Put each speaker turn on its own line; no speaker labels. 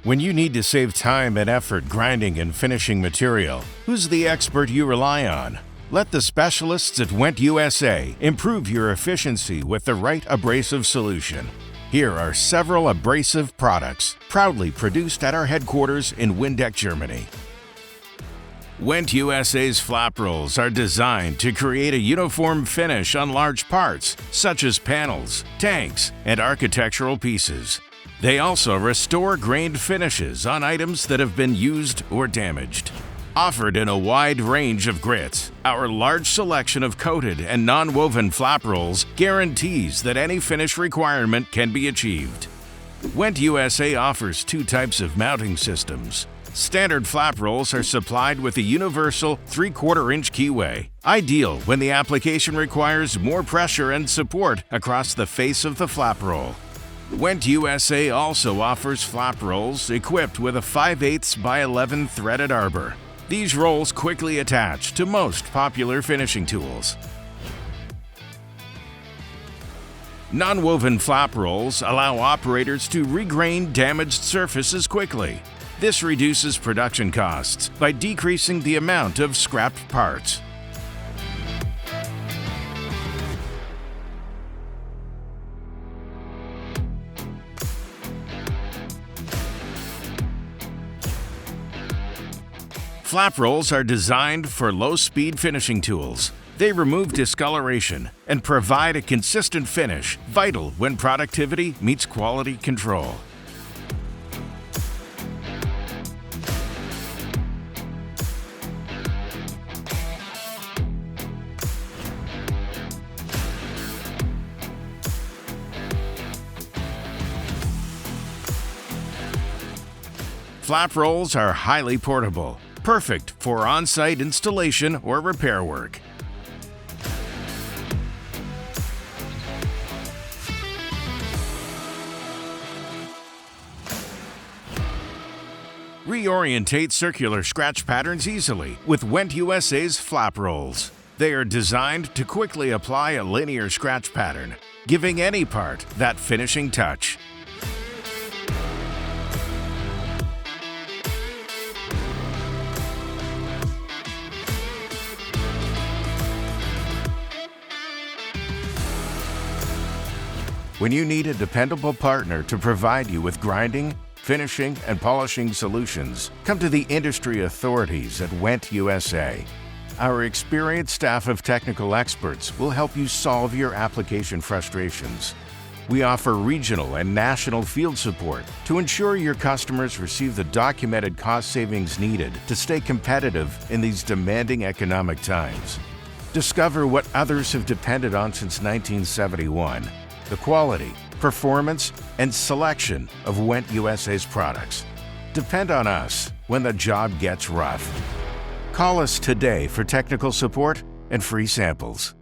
When you need to save time and effort grinding and finishing material, who's the expert you rely on? Let the specialists at G-WENT USA improve your efficiency with the right abrasive solution. Here are several abrasive products proudly produced at our headquarters in Windeck, Germany. G-WENT USA's flap rolls are designed to create a uniform finish on large parts, such as panels, tanks, and architectural pieces. They also restore grained finishes on items that have been used or damaged. Offered in a wide range of grits, our large selection of coated and non-woven flap rolls guarantees that any finish requirement can be achieved. G-WENT USA offers two types of mounting systems. Standard flap rolls are supplied with a universal 3/4-inch keyway, ideal when the application requires more pressure and support across the face of the flap roll. G-WENT USA also offers flap rolls equipped with a 5/8 by 11 threaded arbor. These rolls quickly attach to most popular finishing tools. Non-woven flap rolls allow operators to regrain damaged surfaces quickly. This reduces production costs by decreasing the amount of scrapped parts. Flap rolls are designed for low-speed finishing tools. They remove discoloration and provide a consistent finish, vital when productivity meets quality control. Flap rolls are highly portable, perfect for on-site installation or repair work. Reorientate circular scratch patterns easily with G-WENT USA's flap rolls. They are designed to quickly apply a linear scratch pattern, giving any part that finishing touch. When you need a dependable partner to provide you with grinding, finishing, and polishing solutions, come to the industry authorities at G-WENT USA. Our experienced staff of technical experts will help you solve your application frustrations. We offer regional and national field support to ensure your customers receive the documented cost savings needed to stay competitive in these demanding economic times. Discover what others have depended on since 1971. The quality, performance, and selection of G-WENT USA's products. Depend on us when the job gets rough. Call us today for technical support and free samples.